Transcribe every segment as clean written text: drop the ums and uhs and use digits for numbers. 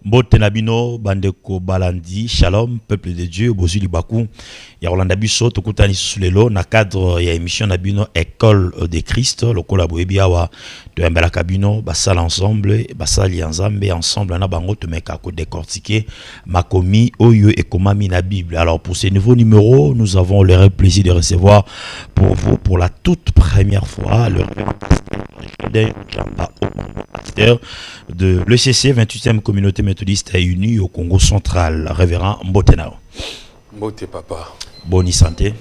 Botenabino, Bandeko Balandi, Shalom, peuple de Dieu, Bozuli Bakou, Yarolanda Bisso, Tokutani Sulelo, na cadre ya émission Nabino, École de Christ, le Kolaboebiawa, de Mbala Kabino, Basal ensemble, Basali ensemble, ensemble, na bango, te meka ko décortiquer, Makomi, Oyo et Komami na Bible. Alors pour ces nouveaux numéros, nous avons le réel plaisir de recevoir pour vous, pour la toute première fois, le pasteur de l'ECC, 28e communauté méthodiste unie au Congo central, révérend Mbotenao. Mbote papa. Bonne santé.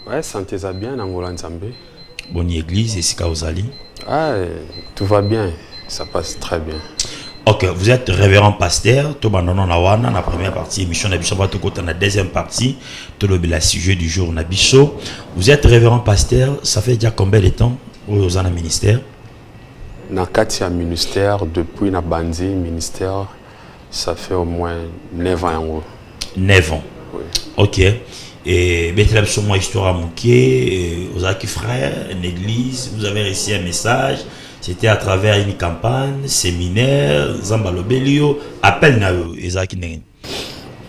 Ouais, santé ça bien, Angola Nzambe. Bonne église, et Sika Ozali. Ah, tout va bien, ça passe très bien. Ok, vous êtes révérend pasteur, Tobandono Nawana, la première partie, émission Nabiso Batokota, la deuxième partie, Tolobela sujet du jour Nabiso. Vous êtes révérend pasteur, ça fait déjà combien de temps aux en ministère? Dans le ministère, depuis la bandi ministère, ça fait au moins 9 ans. 9 ans. Oui. Ok. Et Bethlehem sur moi histoire à Mouké, aux Aki frères, une église, vous avez reçu un message. C'était à travers une campagne, séminaire, Zambalobelio, appel Nao, Ezaki Nengen.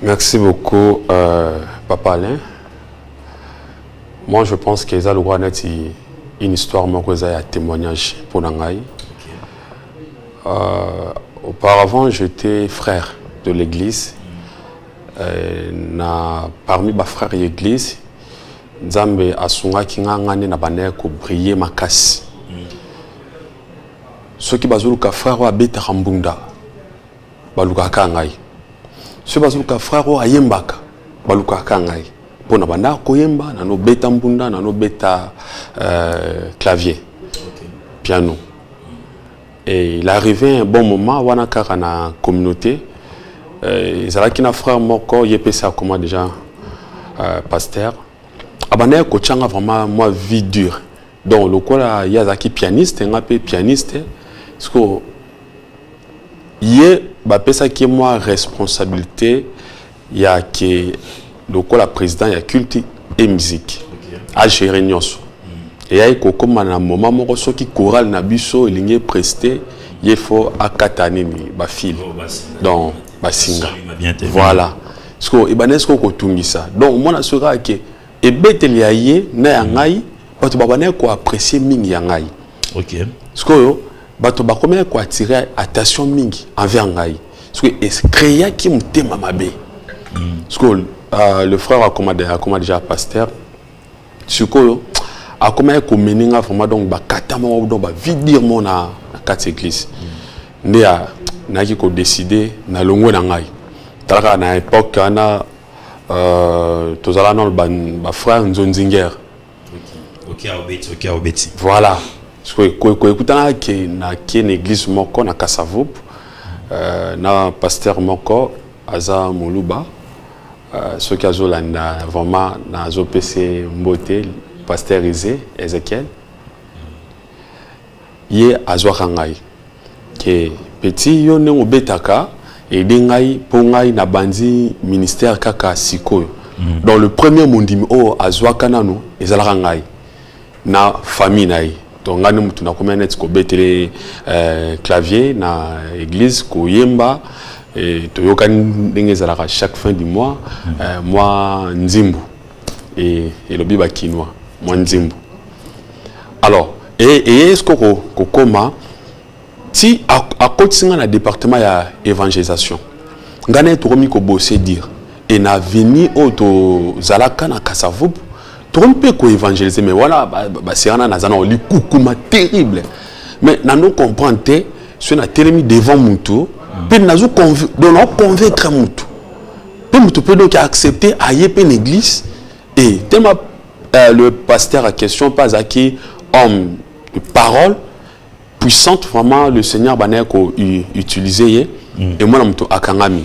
Merci beaucoup, Papa Alain. Moi, je pense que ça le roi net une histoire, moi, un témoignage pour Nangaï. Auparavant, j'étais frère de l'église. Parmi mes frères de l'église, Nzambe asunga kinga ngani na bane ko briller makasi. Ceux qui bazuluka frère wa beta rambunda baluka kangai. Ceux bazuluka frère wa yembaka baluka kangai. Pona banda ko yemba na no beta mbunda na no beta clavier. Okay. Piano. Et il arrivait un bon moment, wana kaka na communauté. Ils allaient na frère moko yepesa comment déjà pasteur. Abane ko changa vraiment moi vie dure. Donc le kola yazaki pianiste, un peu pianiste. Parce que yé ba pesa qui moi responsabilité ya que le kola président ya culte et musique. À gérer nyonso. Et il y a un moment où il choral na biso il presté il faut akatani ni ba fil donc basinga voilà parce que ibanesko ko tungisa donc moi na sera que e betel ya ye na ya ngai bato babane ko apprécier mingi ya ngai OK parce que bato ba comment ko attirer attention mingi envers ngai parce que créer qui mutema mabe parce que le frère a commandé déjà pasteur sikoyo a comment meninga vraiment donc ba katama donc ba vidir mon na quatre église ndia na ki ko décider na longo na ngai talaka na époque ana tozala na ba frère Nzonzinger OK obeti voilà ko écoutana que na ki une église moko na Kasavup na pasteur moko aza Moluba ce qui a zolanda vraiment na zo PC Mbote pasteurisé Ezekiel ye azwaka ngai ke petit yo ne obetaka et dengai pongai na bandi ministère kaka sikoyo dans le premier mondimi o azwaka nanu ezalaka ngai na famille nai donc ngani mutu na komena net ko betele clavier na église ko yemba et toyoka ndenge ezalaka chaque fin du mois moi nzimbu et le biba kinwa Mwanzimbu. Alors, et est-ce qu'on comment si à côté dans le département ya évangélisation, ngane to komi ko bosser dire et na veni auto zalaka na Kasavup, to peut ko évangéliser mais voilà c'est ana na zana li kukuma terrible. Mais na nous comprendre ce na télémi devant mutu, pe na zo convaincre mutu. Pe mutu peut donc accepter ayer pe l'église et tellement le pasteur à question pas à qui homme de parole puissante vraiment le Seigneur baneko utilisé et moi namto akangami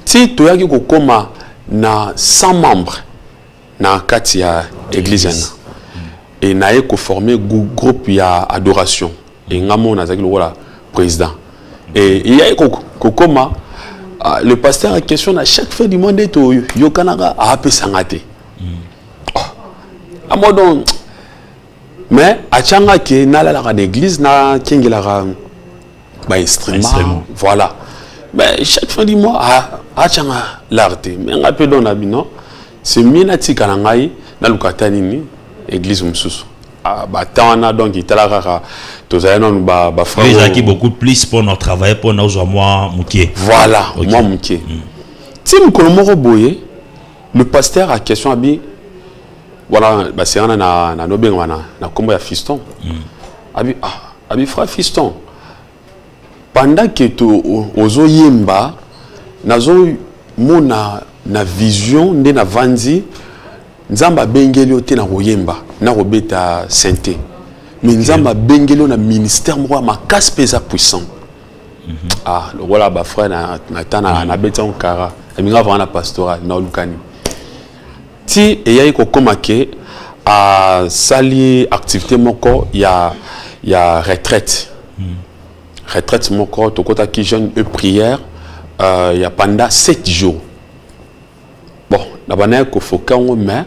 si to yaki ko koma na 100 membres na kati ya église et na ko former groupe ya adoration et ngamo na zaki le président et il y a ko koma le pasteur à question à chaque fin du monde to yokanaka a pesangate mais à changa qui na la l'église na kingela ba instrument voilà ben chaque fin du mois achanga l'arte mais on appelle dans non c'est minati kanangai na lukatani ni église mususu ba tana donc italaka tozana ba frère ils ont qui beaucoup plus pour notre travail pour nous moi muké voilà moi muké ti mukolo moko boye le pasteur a question abi voilà ba c'est na nobenga na kombo ya fiston abi frère fiston pendant que tu ozo yemba nazo mona na vision nde na vandi nzamba bengeli ote na royemba na robeta sainté mais nzamba bengeli na ministère moko makasi pesa puissant le voilà ba frère na tana na beta on kara minga vana pastoral na lukani ti eyayi ko komake a sali activité moko ya retraite retraite moko to kota ki jeune et prière il y a pendant 7 jours bon na bana ko foka mais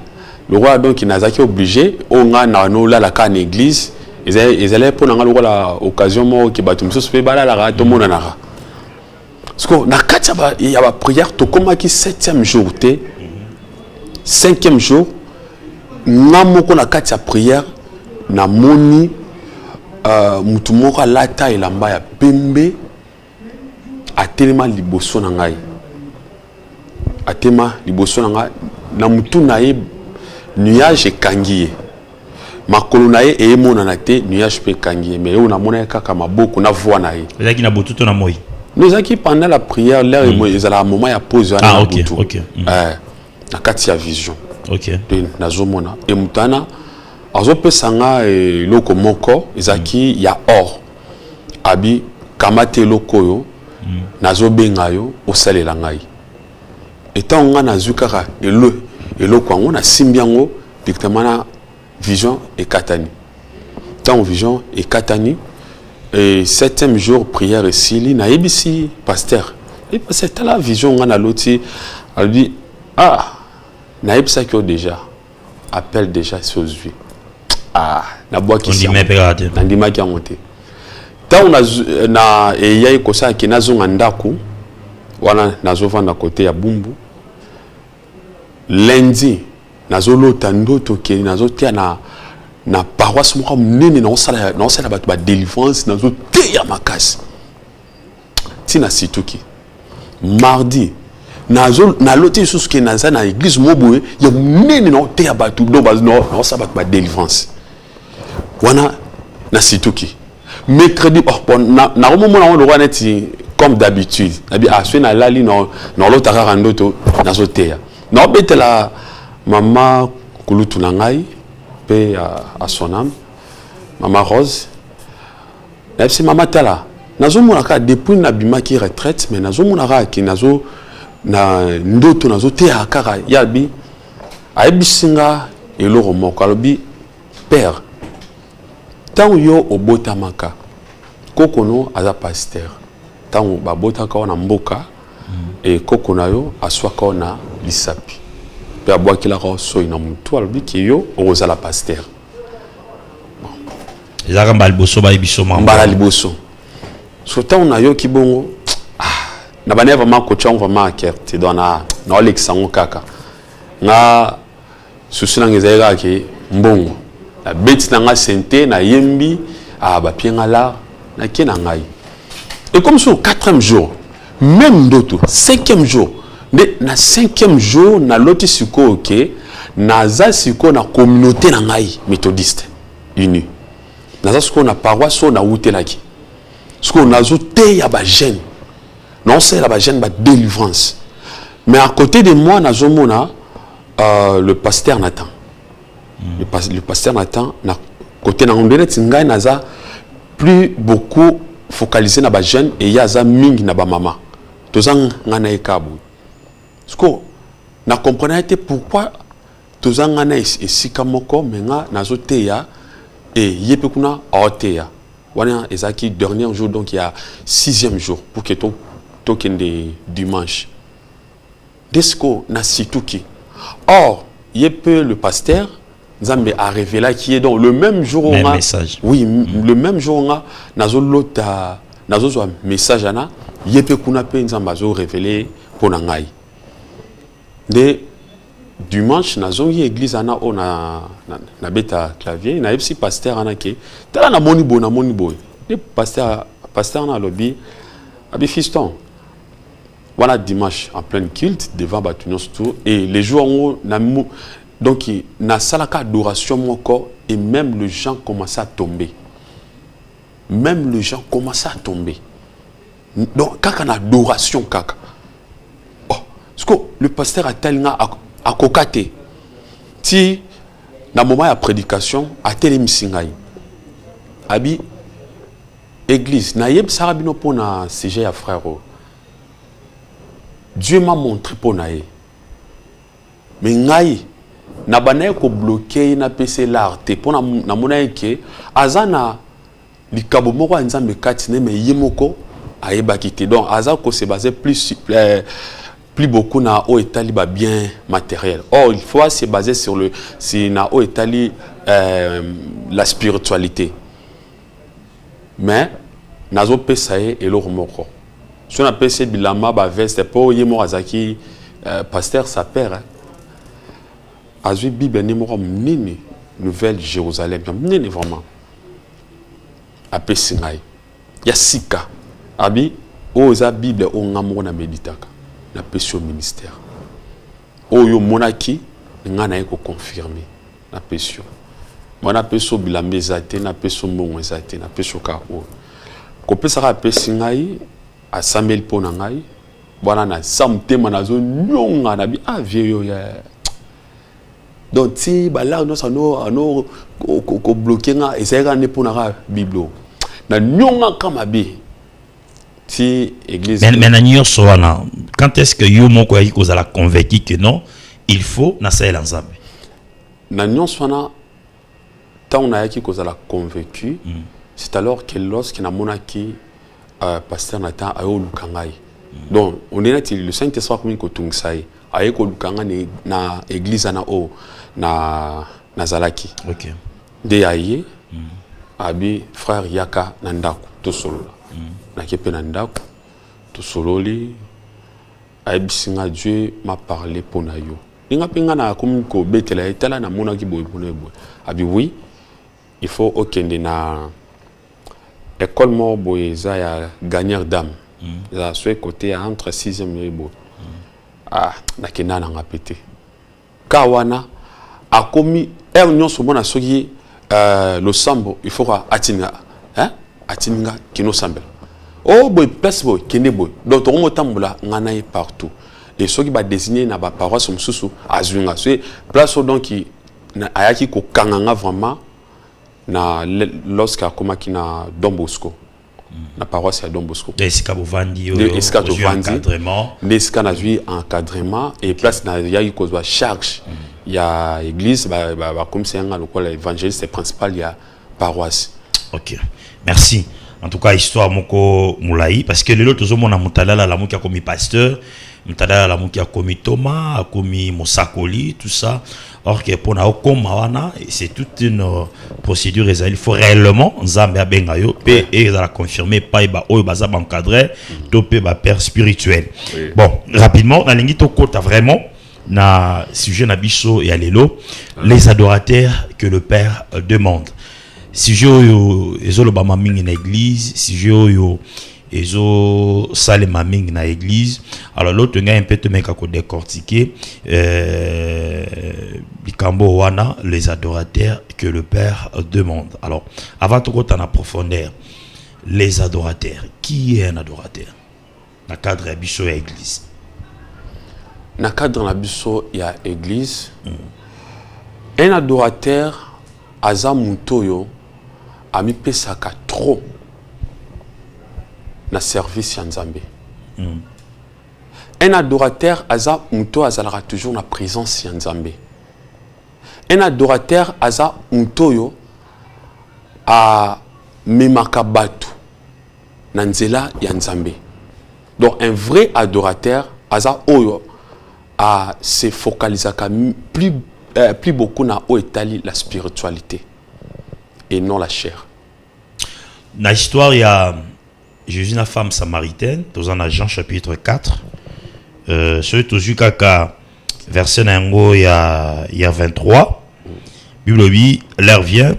le roi donc il n'a pas obligé on a na la can église ils allaient pour na la occasion mo ki batum so pe bala la to mona na parce que na katia ba il y a prière to koma ki 7e jour té 5e jour namoko na katia prière na moni mutu moko alata elamba ya pembe atelema liboso na ngai atema liboso na ngai na mutu na ye nuage ekangi ye makolo na ye eyemona na te nuage pe ekangi ye mais oyo namona ye kaka maboko na voix na ye ezalaki na botuto na moi nous aki pendant la prière l'air ezala moment ya pause wana na botu na kati ya vision nazomona e mutana azopesanga eloko moko ezaki ya or abi kamate eloko oyo nazobenga yo osalela ngai etant nga nazwi kaka eloko yango nasimbi yango directement na vision ekatani tant vision ekatani et 7e jour prière esili nayebisi pasteur et pasteur tala vision nga na loti albi nayebisaki yo déjà appelle déjà sozwi na boaki nandimaki yango te ntango na eyai kosalaki nazonga ndako wana nazovanda kote ya bumbu lundi nazolota ndoto ke nazotia na paroisse moko monene naosala bato badelivrance nazoteya makasi ntina situki mardi naloti lisusu ke naza na église mo boye ya monene naoteya bato naosala bato badelivrance wana na situki mercredi nakomomona ngo lokwa neti comme d'habitude nabi soki nalali naolota kaka ndoto nazoteya naobetela mama kulutu na ngai mpe à son âme mama Rose nayebisi mama tala nazomona kaka depuis nabimaki retraite mais nazomona kaka ke na ndoto nazoteya kaka yabi ayebisi nga eloko moko alobi père ntango yo obotamaka kokono aza pasteur ntango babotaka o na mboka e kokona yo aswaka o na lisapi mpe abwakilaka o soi na mutu alobi ke yo okozala pasteur ezalaka mbala liboso bayebiso mbala liboso so ntango nayoki bongo na bane vraiment kotia yango vraiment aker te don naolekisa yango kaka nga susi nanga ezali kaka ke mbongo nabeti na nga sente nayembi bapie nga lar nakie na ngai et comme sur 4e jour même ndoto 5e jour nde na 5e jour naloti sikoyo ke naza sikoyo na communauté na ngai méthodiste uni naza sikoyo na paroisse oyo nawutelaki sikoyo nazoteya bajeune naosalela bajeune badelivrance mais à côté de moi nazomona le pasteur Nathan le pasteur Nathan na côté na ngondele tingai naza plus beaucoup focalisé na ba jeune et yaza mingi na ba mama tozang ngana ekabu sko na comprendre pourquoi tozang ngana esika moko menga nazoteya et yepe kuna aoteya wana ezaki dernier jour donc il y a 6e jour pour que to kende dimanche desco na situki or yepe le pasteur Nzambe a révélé qui est donc le même jour même message. Oui, le même jour on a nazo lota nazo zo message ana yepe kuna pe nzamba zo révélé pour ngai de dimanche nazo yi église ana o na beta clavier na epsi pasteur ana ke tala na moni bo de pasteur na lobby abi fiston voilà dimanche en plein culte devant Batunos tout et les jours où donc na salaka adoration mon corps et même les gens commençaient à tomber. Donc quand on a adoration kaka. Oh, parce que le pasteur a tellement à kokate. Si dans moment de prédication a tellement singai. Abi église na yeb sarabino pour na sujet à frère. Dieu m'a montré pour nae. Mais ngai na banaye ko bloquer na PC l'arte pour na mona ke azana likabo moko nzambe kati ne me yemoko ayeba kité. Donc aza ko se baser plus beaucoup na o etali ba bien matériel. Or il faut se baser sur le si na o etali la spiritualité. Mais nazo pesaye et l'or moko. Si on appelle ce bilama ba veste pour yemo azaki pasteur sa père azui Bible numéro nini Nouvelle Jérusalem nini vraiment appel singai ya sika abi oza Bible o ngamo na meditaka na pesio ministère oyo monaki ngana eko confirmer na pesio mona peso bilamba ezate na peso mbongo ezate na peso ka o ko pesa ka appel singai a Samuel pona ngai bwana na samtema nazo nyonga na bi avieyo ya donc si là nous ano ko bloquer nga ezaka ne pona ka biblo na nyonga kama bi si église mais na nyonso wana quand est-ce que yo moko ya ko la convaincu que non il faut na saela nzambe na nyonso wana tant on a qui ko la convaincu c'est alors que lorsque na monaki pasteur Nathan ayo lukangai. Donc on est le Saint-Esprit comme ko tungsai ayo ko lukanga na église na o na Zalaki. OK. De aye abi frère Yaka Nandaku to solo. Na kepe Nandaku to sololi abisinga Dieu m'a parlé pour na yo. Ninga pinga na comme ko betela etala na mona ki boy abi oui il faut okende na école mo boyeza ya gagneur d'âme la soit côté entre 6e et bo na kenana ngapete kawana akomi nyon somo na soki le sambo il faut atinga atinga kino sambel oh boy place boy kende boy donc on motambula ngana yi partout et soki ba désigner na ba paroisse mususu azwinga so place donc na ayaki ko kanganga vraiment na lorsque akomaki na Don Bosco na paroisse ya Don Bosco esika bovandi yo encadrement nesika na zui encadrement et place na yaki kozwa charge ya église ba comme c'est un local évangéliste principal ya paroisse. OK, merci. En tout cas histoire moko moulayi parce que lelo tozomona mutalala la muki akomi pasteur mutalala la muki akomi Thomas akomi Mosakoli tout ça. Or que pour na okoma c'est toute une procédure il faut réellement nzambe abenga yo pe et la confirmer pas ba oyo baza encadré to pe ba père spirituel. Bon, rapidement na lingi to kota vraiment na sujet na biso et alelo les adorateurs que le père demande. Sujet yo ezoloba mamingi na église, sujet yo ezo salema mingi na église. Alors l'autre nga un peu te meka ko décortiquer bikambo wana les adorateurs que le père demande. Alors avant de rentrer en profondeur, les adorateurs, qui est un adorateur na cadre ya biso ya église? Na cadre na biso ya église un adorateur aza mutoyo ami pesaka trop na service ya Nzambe. Un adorateur aza muto azalaka toujours na présence ya Nzambe. Un adorateur aza mutoyo a memaka batu na nzela ya Nzambe. Donc un vrai adorateur aza oyo a se focalisaka plus beaucoup na o etali la spiritualité et non la chair. Na histoire ya Jésus la femme samaritaine, dans un Jean chapitre 4. Celui toujours kaka verset nango il y a 23. Bible dit l'heure vient,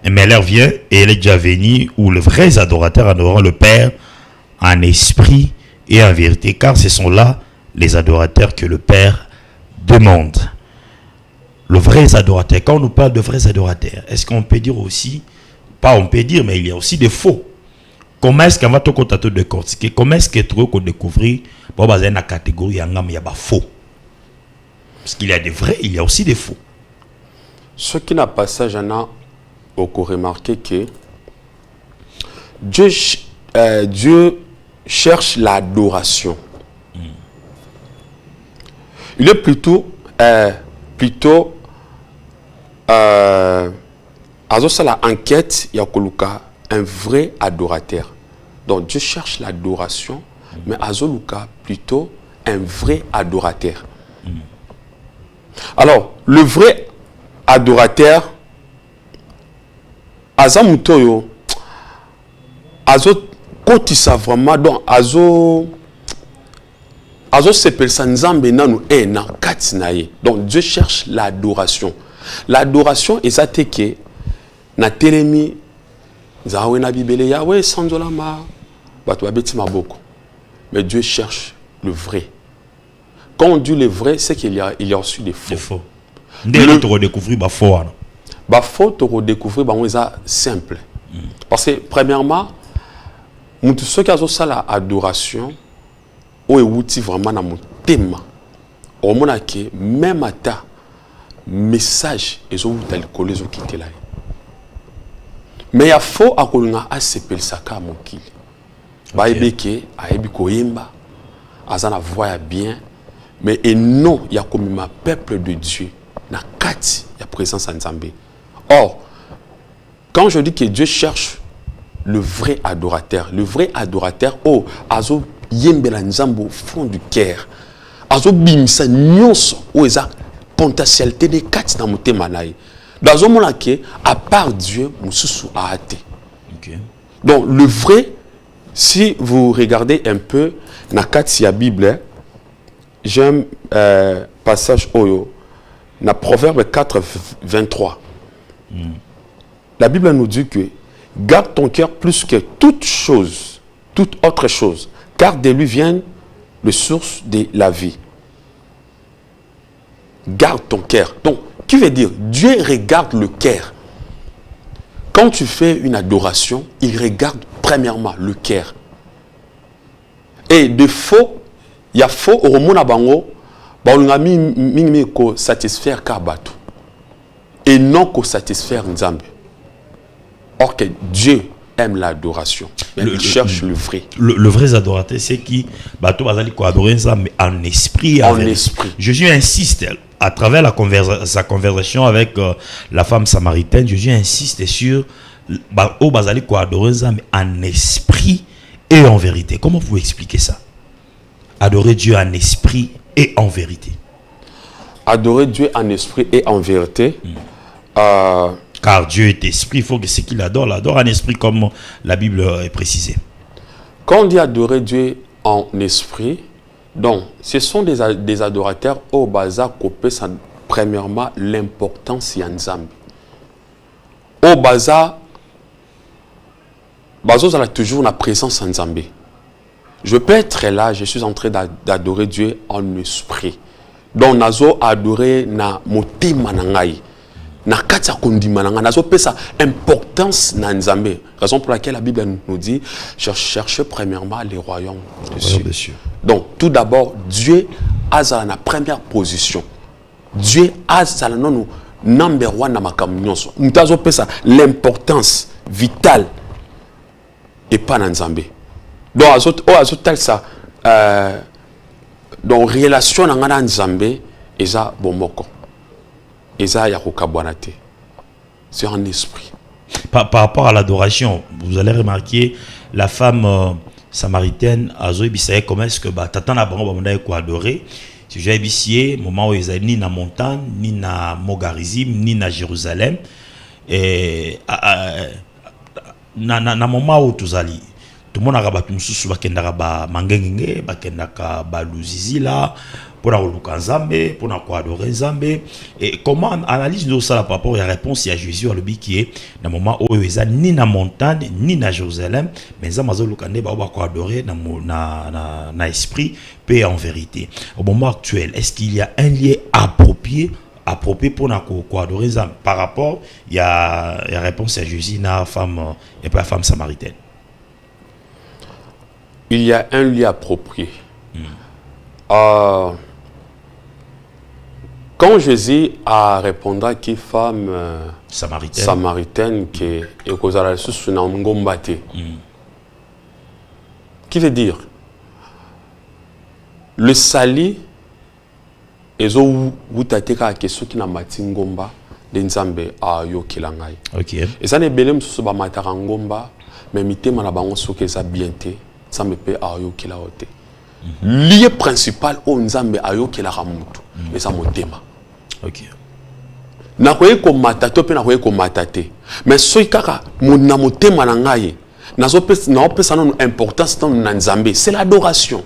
mais l'heure vient et elle est déjà venue où les vrais adorateurs adoreront le Père en esprit et en vérité, car ce sont là les adorateurs que le Père demande. Le vrai adorateur, quand on nous parle de vrais adorateurs, est-ce qu'on peut dire aussi, pas on peut dire, mais il y a aussi des faux. Comment est-ce qu'on va te décortiquer? Comment est-ce que tu vas découvrir pour baser la catégorie il y a faux? Parce qu'il y a des vrais, il y a aussi des faux. Ce qui n'a pas ça, j'en ai beaucoup remarqué que Dieu cherche l'adoration. Il est plutôt à ça la enquête, il y a un vrai adorateur. Donc Dieu cherche l'adoration, mais à Zoluka plutôt un vrai adorateur. Alors, le vrai adorateur, Azamutoyo, Azo kotisa vraiment donc Azo s'appelle ça Nzambe nanu na katinaye. Donc Dieu cherche l'adoration. L'adoration est ça que na telemi zawe na bibele Yahweh sanzolama bato babeti maboko. Mais Dieu cherche le vrai. Quand on dit le vrai, c'est qu'il y a aussi des faux. Des faux. Dès tu redécouvrir ba faux. Ba faux tu redécouvrir ba ça simple. Parce que premièrement, mutu soki azosala adoration o ewuti vraiment na motema. O mona ke même ata message ezowuta likolo ezokitela. Mais ya faux akolinga asepelisa ka mokili. Ba ebeke ayebi koyemba azana voix ya bien. Mais et non, il y a comme un peuple de Dieu, na kati, il y a présence en Nzambe. Or, quand je dis que Dieu cherche le vrai adorateur, oh, azo yembela Nzambe au fond du cœur, azo bimisa nyonso, oh, eza potentialité de kati na motema naye. Dans un moment que, à part Dieu, mususu a hâté. Donc, le vrai, si vous regardez un peu, na kati ya Bible, j'aime passage Oyo, dans Proverbe 4, 23. La Bible nous dit que garde ton cœur plus que toute chose, toute autre chose, car de lui vient le source de la vie. Garde ton cœur. Donc, qui veut dire Dieu regarde le cœur. Quand tu fais une adoration, il regarde premièrement le cœur. Et de faux, il y a faux au monde bango ba on a mis ko satisfaire kabatu et non ko satisfaire Nzambe. Or que Dieu aime l'adoration, mais il cherche le vrai. Le vrai adorateur, c'est qui bato bazali ko adorer Nzambe en esprit. En esprit. Jésus insiste à travers sa conversation avec la femme samaritaine. Jésus insiste sur bato bazali ko adorer Nzambe en esprit et en vérité. Comment vous expliquez ça? Adorer Dieu en esprit et en vérité. Adorer Dieu en esprit et en vérité. Car Dieu est esprit, il faut que ce qu'il adore, l'adore en esprit comme la Bible est précisée. Quand on dit adorer Dieu en esprit, donc ce sont des adorateurs au baza copé premièrement l'importance de Nzambe. Au baza, on a toujours la présence de Nzambe. Je peux être là, je suis en train d'adorer Dieu en esprit. Donc, nazo adorer na motima nangai. Na katia kondima nangai. Nazo pe sa importance na Nzambe. Raison pour laquelle la Bible nous dit, cherchez premièrement les royaumes des cieux. Donc, tout d'abord, Dieu a la première position. Dieu a la number one na makamnyonso. Nazo pe sa l'importance vitale et pas na Nzambe. Donc, ça, donc, relation avec Nzambe, eza bomoko. Eza yakokabwanate. C'est un esprit. Par rapport à l'adoration, vous allez remarquer, la femme samaritaine, comment est-ce que tata na bango bamonda ko adorer. Si j'ai ébissé, moment où ils allaient ni na montagne, ni na Mogarizim, ni na Jérusalem. Et na moment où tous allés. tout le monde a battu mususu bakendaka ba mangengenge bakendaka ba luzizila pour la koluka nzambe pour na ko adorer nzambe. Et comment analyse nous ça par rapport à la réponse à Jésus à lobi qui est dans moment où eza ni na montagne ni na Jérusalem mais nzambe azoluka nde ba ko adorer na esprit paix en vérité. Au moment actuel, est-ce qu'il y a un lien approprié pour na ko adorer nzambe par rapport il y a réponse à Jésus na femme et pas femme samaritaine? Il y a un lieu approprié. Quand Jésus a répondu à qui femme samaritaine qui est sous ngomba te, qui veut dire le sali ezo wutateka ke soki na matingomba de nzambe a yokela ngai. OK. Et ça ne belem so ba mataka ngomba mais mitema na bango soki ça bien te nzambe pe a yokela ote. Lié principal au nzambe a yokela ramutu et ça motema. OK. Na koye ko matato pe na koye ko matate. Mais soki kaka na motema na ngai nazo pesa non importance dans nzambe, c'est l'adoration.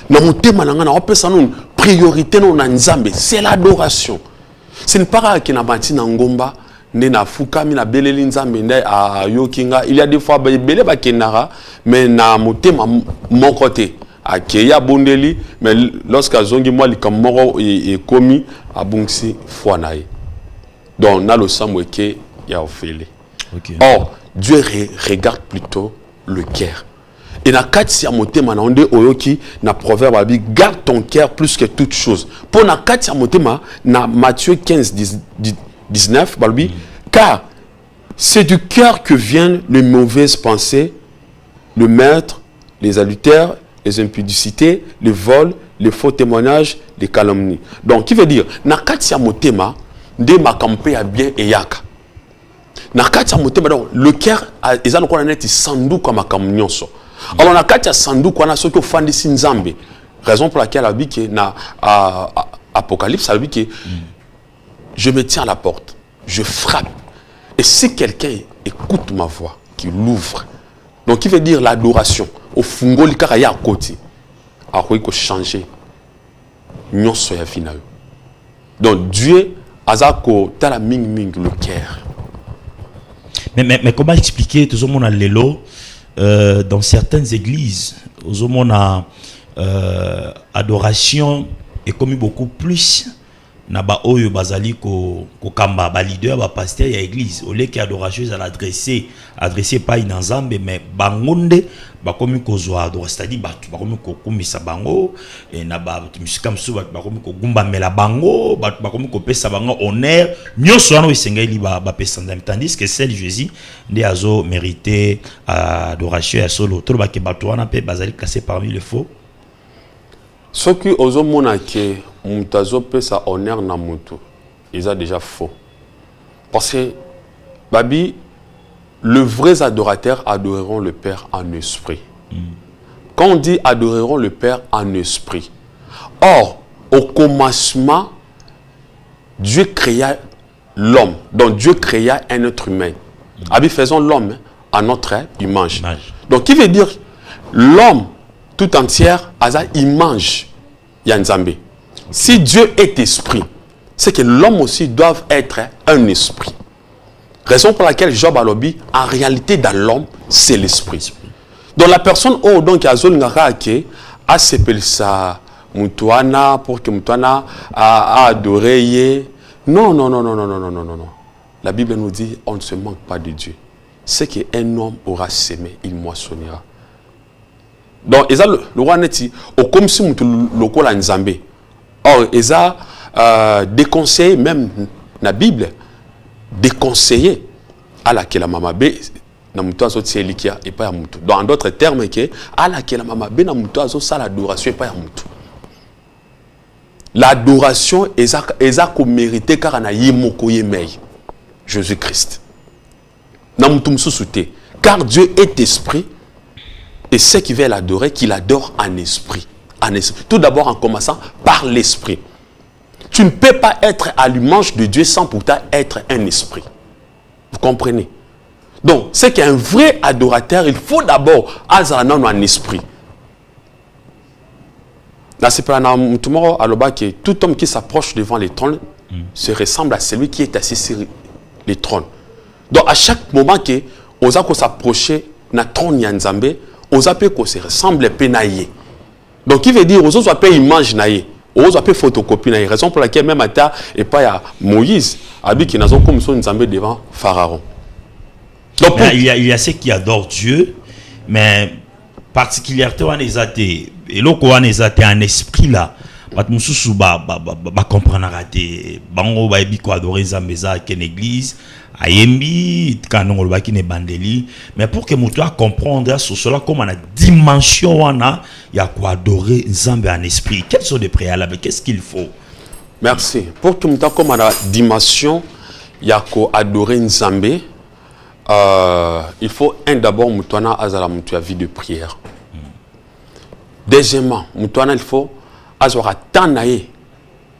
Na motema na ngai na pesa non priorité non nzambe, c'est l'adoration. Ce n'est pas que na bati na ngomba ne na fukami na beleli nzambe ndai a yokinga. Il y a des fois belé ba kenara mais na motema mon côté akeya bondeli mais lorsque zongi moi likamoro et commis abungsi foi nae. Donc na lo samweke ya ofele. OK. Or Dieu regarde plutôt le cœur. Et na kati ya motema na onde oyoki na proverbe abi garde ton cœur plus que toute chose. Pour na kati ya motema na Matthieu 15 19 balbi car c'est du cœur que viennent les mauvaises pensées, le meurtre, les adultères, les impudicités, les vols, les faux témoignages, les calomnies. Donc qui veut dire na kati ya motema nde makampe ya bien eyaka. Na kati ya motema donc le cœur eza lokola neti sanduku makambo nyonso. Alors na kati ya sanduku wana soki ofandisi nzambe, raison pour laquelle la Bible na Apocalypse la Bible je me tiens à la porte, je frappe et si quelqu'un écoute ma voix, qu'il l'ouvre. Donc qui veut dire l'adoration au fungoli kaka ya koti a ko changer nyonso ya finayo. Donc Dieu azako tala ming le cœur. Mais comment expliquer tout ce monde à l'élo dans certaines églises, aux hommes adoration est commis beaucoup plus na ba oyo bazali ko kamba ba leader ba pasteur ya église au lieu que adoration à l'adresser pas une ensemble mais bangonde ba komi ko zo adoration c'est-à-dire ba komi ko kumisa bango et na ba musika msu ba komi ko gumba mela bango ba komi ko pesa bango honneur nyoso wana esengeli ba pesa nzambe tandis que celle Jésus ndi azo mériter adoration ya solo to ba ke bato wana pe bazali classé parmi les faux. Ce qui ozo monake mutazo pesa honneur na mutu ils a déjà faux parce que babi les vrais adorateurs adoreront le Père en esprit. Quand on dit adoreront le Père en esprit, or au commencement Dieu créa l'homme, donc Dieu créa un être humain. Abi faisons l'homme à notre image. Donc qui veut dire l'homme tout entière a sa image Yanzambe. Si Dieu est esprit, c'est que l'homme aussi doit être un esprit. Raison pour laquelle Job a lobby, en réalité dans l'homme, c'est l'esprit. Donc la personne donc a zone ngaki a s'appelle ça mutuana pour que mutuana a adoré. Non. La Bible nous dit on ne se manque pas de Dieu. C'est qu'un homme aura semé, il moissonnera. Donc eza le roi neti au comme si mutu lokola nzambe. Or eza déconseillé même la Bible déconseillé à laquelle mama be na mutu azo tielikia et pas ya mutu. Dans d'autres termes que à laquelle mama be na mutu azo sala adoration et pas ya mutu. L'adoration eza ko mériter car na yemoko yemei Jésus-Christ. Na mutu mususu te car Dieu est esprit. Et ceux qui veulent l'adorer, qu'il adore en esprit. Tout d'abord en commençant par l'esprit. Tu ne peux pas être à l'image de Dieu sans pourtant être un esprit. Vous comprenez? Donc, c'est qu'un vrai adorateur, il faut d'abord azala un esprit. Là, c'est pas que tout homme qui s'approche devant les trônes se ressemble à celui qui est assis sur les trônes. Donc, à chaque moment que on a s'approcher na trône Nzambe, on a qu'on se ressemble penaye. Donc, il veut dire, on a pas image naye, on a pas photocopie naye. Raison pour laquelle même à et pas à Moïse, abi qui n'a comme son Nzambe devant Pharaon. Donc, il y a ceux qui adorent Dieu, mais particulièrement les athées. Et là, quand on est un esprit là, on va comprendre raté. Bango va bien adorer Zambeza qui est une église, ayembi, quand on va qui est bandeli. Mais pour que nous comprendre sur cela, comme on a dimension, il y a quoi adorer Zambé en esprit. Quels sont les préalables? Qu'est-ce qu'il faut? Merci. Pour que nous comme on a dimension, il y a quoi adorer Zambé. Il faut d'abord mutwana azala mutu vie de prière. Deuxièmement, mutwana il faut azora tanaye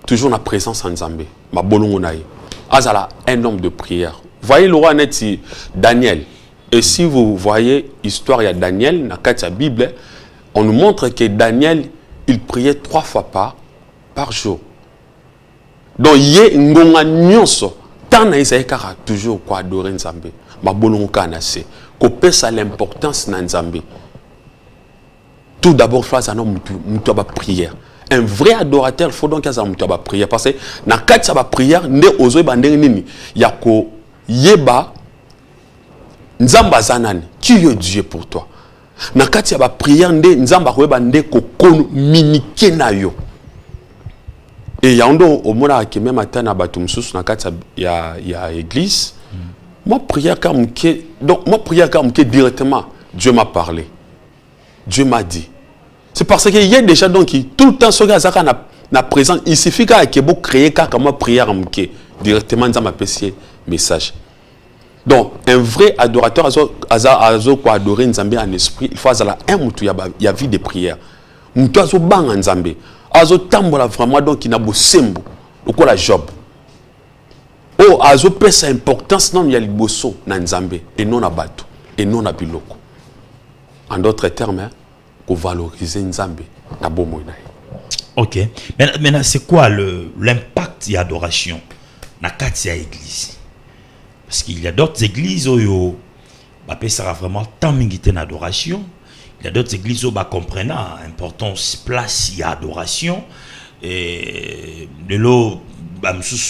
toujours la présence en Nzambe. Ma bolongo naye. Azala un homme de prière. Voyez le roi net Daniel. Et si vous voyez l'histoire de Daniel dans la Bible, on nous montre que Daniel il priait 3 fois par jour. Donc il y a ngonga nyonso tanaye zaekara toujours quoi adorer Nzambe. Ma bolongo kanase ko pesa l'importance na Nzambe. Tout d'abord, il faut avoir une prière. Un vrai adorateur, il faut donc avoir une prière. Parce que dans le cadre de la prière, il y a que Yeba, Nzamba Zanani, qui est Dieu pour toi. Dans le cadre de la prière, Nzamba Webande ko communiquer na yo. Et il y a un au moment qui même atteint à Batumsus, dans le cadre il y a l'église. Moi, prière comme directement, Dieu m'a parlé. Dieu m'a dit. C'est parce qu'il y a déjà donc tout le temps ce gars na présent. Il suffit que vous créez comme prière directement dans ma PC message. Donc un vrai adorateur azo quoi adorer Nzambe en esprit, il faut azala un mutu ya vie de prière. Mutu azo bang Nzambe. Azo tambola vraiment donc il na bo sembo. Oko la Job. Oh azo pesa importance non ya liboso na Nzambe et non na bato et non na biloko. En d'autres termes, pour valoriser Nzambe, na bomo na. Ok. Maintenant, c'est quoi l'impact de l'adoration dans l'église? Parce qu'il y a d'autres églises où ça sera vraiment tant d'ingité d'adoration. Il y a d'autres églises où comprennent l'importance place y a adoration. Et de l'eau,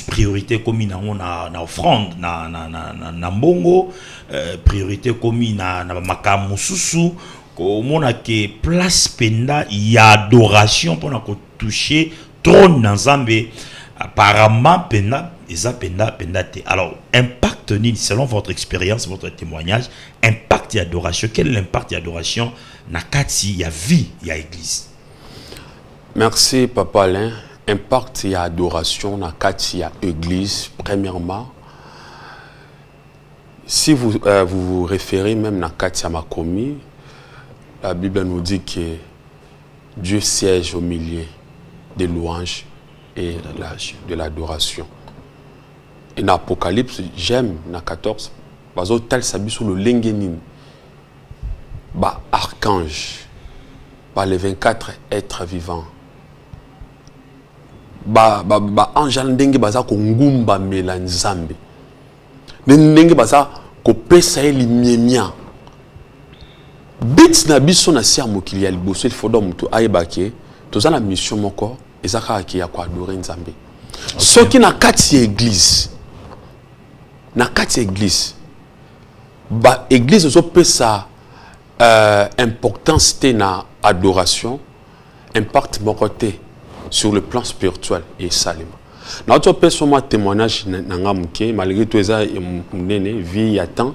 priorité comme na offrande, na mbongo, priorité comme na makamususu. Comme on a que place penda y a adoration pour nous toucher trône dans Zambé apparemment penda te. Alors impact ni selon votre expérience, votre témoignage, impact et adoration, quel est l'impact et adoration na kati ya vie ya église? Merci papa Alain. Impact et adoration na kati ya église. Premièrement, si vous vous référez même na kati ya makomi, la Bible nous dit que Dieu siège au milieu des louanges et de l'adoration. Et dans l'Apocalypse, j'aime, dans 14, parce que tel s'habille sur le linguénine, archange, les 24 êtres vivants, ange ndenge baza ko ngumba mela Nzambe. Ndenge baza ko pesa elimiemia. Bits na biso na sia mokili ya liboso il faut donc mutu ayebake toza na mission moko ezaka ki ya ko adorer Nzambe. Soki na kati église église zo pesa importance te na adoration impact moko te sur le plan spirituel et salima. Na to pesa mo témoignage na ngamuke malgré tout eza munene vie ya temps.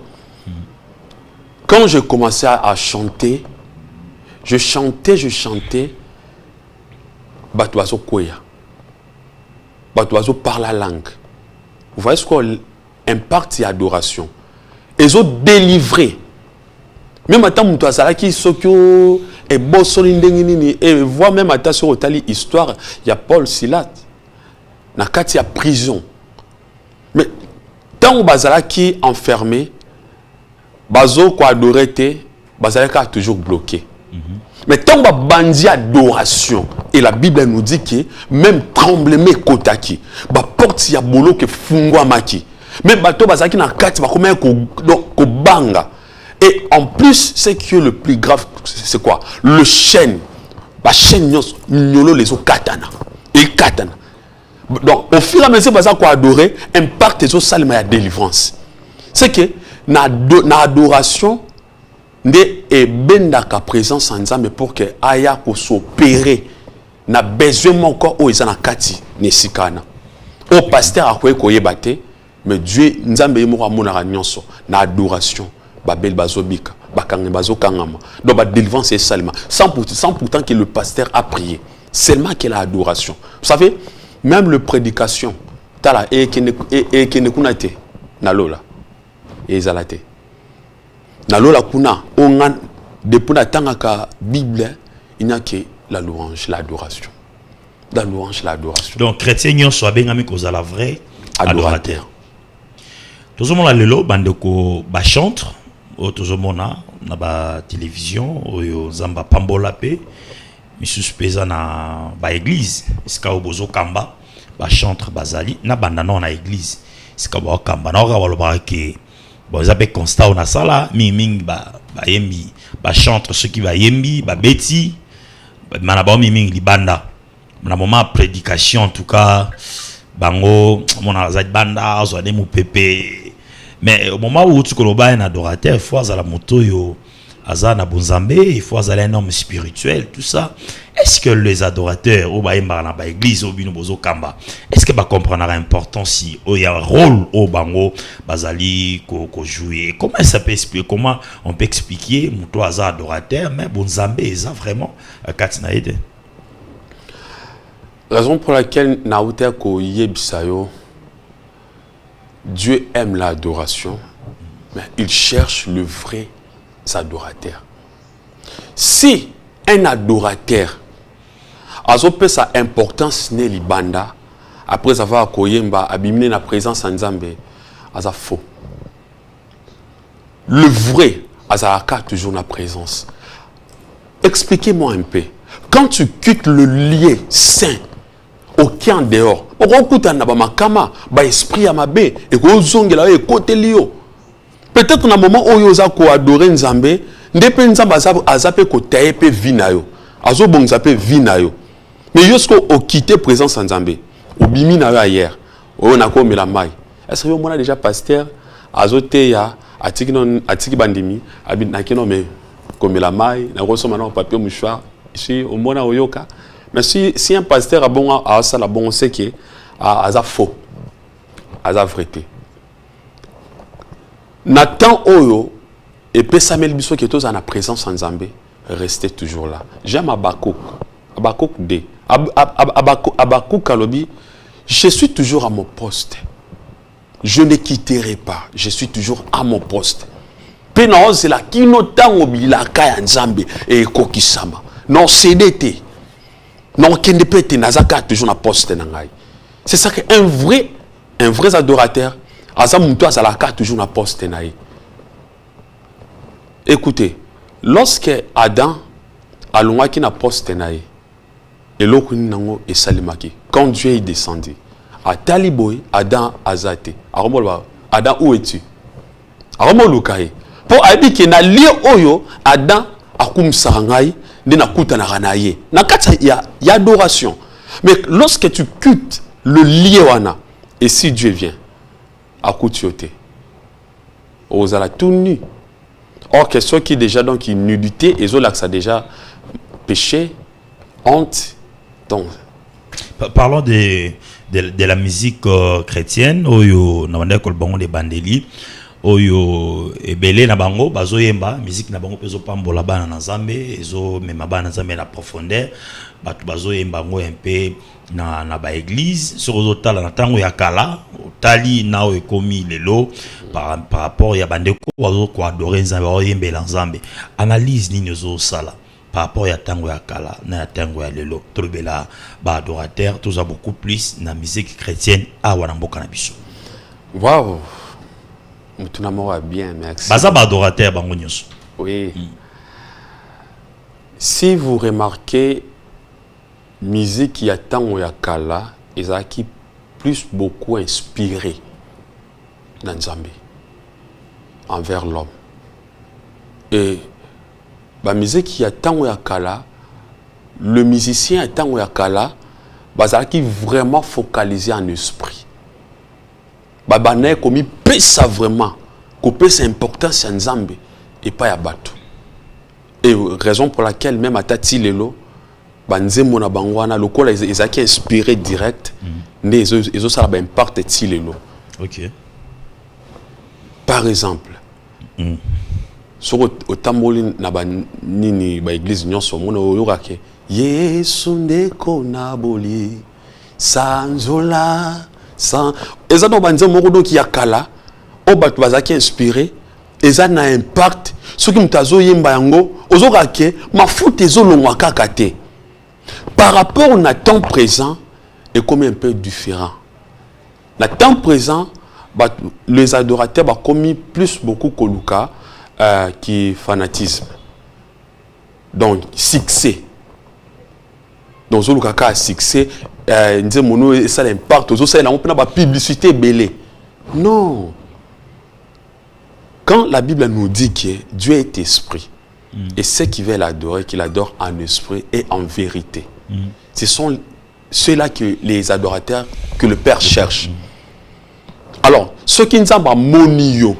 Quand je commençais à chanter, je chantais, Batuazo Koya. Batuazo parle la langue. Vous voyez ce qu'on impact et adoration. Ils ont délivré. Même à temps, qui sokyo et bossolindengini et voit même à ta sur Otali histoire, il y a Paul Silat. Nakati y a prison. Mais tant bazala qui enfermé, bazo ko adorer te bazalaka toujours bloqué. Mais tant que bandi adoration et la Bible nous dit que même tremblement kotaki ba porte ya bolo ke fungwa maki même bato bazaki na kati ba comment ko banga. Et en plus c'est que le plus grave c'est quoi? Le chaîne ba chaîne nyolo les o katana et katana. Donc au fur et à mesure baza ko adorer impact les salma ya délivrance. C'est que na adoration nde e bendaka présence en Nzambe pour que aya ko s'opérer na besoin moko o ezana kati nesikana o pasteur akoye koyebate mais Dieu Nzambe yemo amona nyonso na adoration babel bazobika bakanga bazokangama donc ba délivrance est seulement sans pourtant que le pasteur a prié seulement que la adoration. Vous savez même le prédication tala e kene kunate na lola ezalate na lola kuna ongan depuis la tangaka Bible il n'y a que la louange, l'adoration. La louange, l'adoration. Donc chrétien nyon so abengami kozala vrai adorateur. Tozomona lelo bandeko ba chantre o tozomona na ba télévision oyo zamba pambola pe misusu peza na ba église iska obozo kamba ba chantre bazali na banda non na église iska ba kamba na ora waloba ke bon ils appellent constat on a ça là miming ba yembi ba chantre ceux qui va yembi ba beti manaba miming libanda na moment prédication en tout cas bango mon azad banda zo de pepe mais au moment où tu koloba un adorateur il faut à la moto yo azana bonzambe il faut à un homme spirituel tout ça. Est-ce que les adorateurs au baïmba na ba église au bino bozo kamba est-ce que ba comprendre l'importance si il y a un rôle au bango bazali ko jouer comment ça peut expliquer comment on peut expliquer muto aza adorateur mais bonzambe ça vraiment katina ide raison pour laquelle naouta ko yebisayo Dieu aime l'adoration mais il cherche le vrai adorateur. Si un adorateur a sa importance ne libanda après avoir koyemba abimine la présence en Nzambe asa faux. Le vrai azaka toujours la présence. Expliquez-moi un peu. Quand tu quittes le lieu saint aucun dehors, on rencontre na ba makama ba esprit amabe et ko zongela e côté lio. Peut-être na moment où yoza ko adorer Nzambe, ndepe Nzambe azape ko taye pe vinayo. Azo bon zape vinayo. Mais yosko o quitter présence Nzambe. Obimi na yo ailleurs. O na ko mela mai. Est-ce que on a déjà pasteur azote ya atiki bandimi abit na kino me ko mela mai na reço maintenant papier mouchoir ici au mona oyoka. Mais si un pasteur a bon a ça la bon c'est que aza faux. Aza vérité. Nathan Oyo et Pessamel Biso qui est en la présence en Zambé, restez toujours là. J'aime Abakouk. Abakouk D. Abakouk Kalobi, je suis toujours à mon poste. Je ne quitterai pas. Je suis toujours à mon poste. Pénao, c'est la kinota mobila kaya Nzambe et Kokisama. Non, CDT. Non, Kendepete Nazaka toujours à poste nangai. C'est ça qu'un vrai adorateur. Toujours la poste naï. Écoutez, lorsque Adam a l'ongaki na poste naï, et l'autre nango et salimaki, quand Dieu est descendu, à Taliboy, Adam azate. Adam où es-tu? Lukai. Pour Abi qui na lié oyo, Adam akum sarangai, de na kuta na ranaye. Na kata y a adoration. Mais lorsque tu quittes le lié wana, et si Dieu vient, à coutioté. Aux ala tout nu. Or, question qui déjà donc une nudité, et là que ça déjà péché, honte. Donc. Parlons de la musique chrétienne, oyo na bande ko bango de bandeli, oyo ebele na bango bazo yemba musique na bango pezo pambola bana na Nzambe, ezo mema bana Nzambe na profondeur, batu bazo yemba ngo un peu na ba église sur otala na tango ya kala otali na o ekomi lelo par rapport ya bandeko wazo ko adorer Nzambe o yembela Nzambe analyse nini zo sala par rapport ya tango ya kala na tango ya lelo tolobela ba adorateur tous a beaucoup plus na musique chrétienne a wana mboka na biso. Waouh, Mutunamora bien, merci. Baza ba adorateur bango nyonso. Oui. Si vous remarquez, musique y a tant ya kala, qui plus beaucoup inspiré dans Nzambe envers l'homme. Et la musique y a tant ya kala, le musicien a tant ya kala, qui vraiment focalisé en esprit. Babane comme il ça vraiment, couper sa importance en Nzambe et pas à battre. Et raison pour laquelle même à Tati Lelo, banzemo na bangwana lokola ezaki inspiré direct né ezo sala ba impact Tati Lelo. OK. Par exemple, sur au tamboli na ba nini ba église nyonso mona oyokake Yesu ndeko na boli sanzola sans eza no banzemo moko do ki yakala o batu bazaki inspiré eza na impact soki mutazo yemba yango ozokake mafuta ezolongwa kaka te par rapport au temps présent est comme un peu différent. Le temps présent les adorateurs ont commis plus beaucoup koluka qui fanatisme. Donc succès. Donc zolukaka succès nze mono ça l'impact ça na on publicité belé. Non. Quand la Bible nous dit que Dieu est esprit, et ceux qui veulent l'adorer, qu'il adore en esprit et en vérité, ce sont ceux-là que les adorateurs que le Père cherche. Alors, ceux qui ne sont pas monio,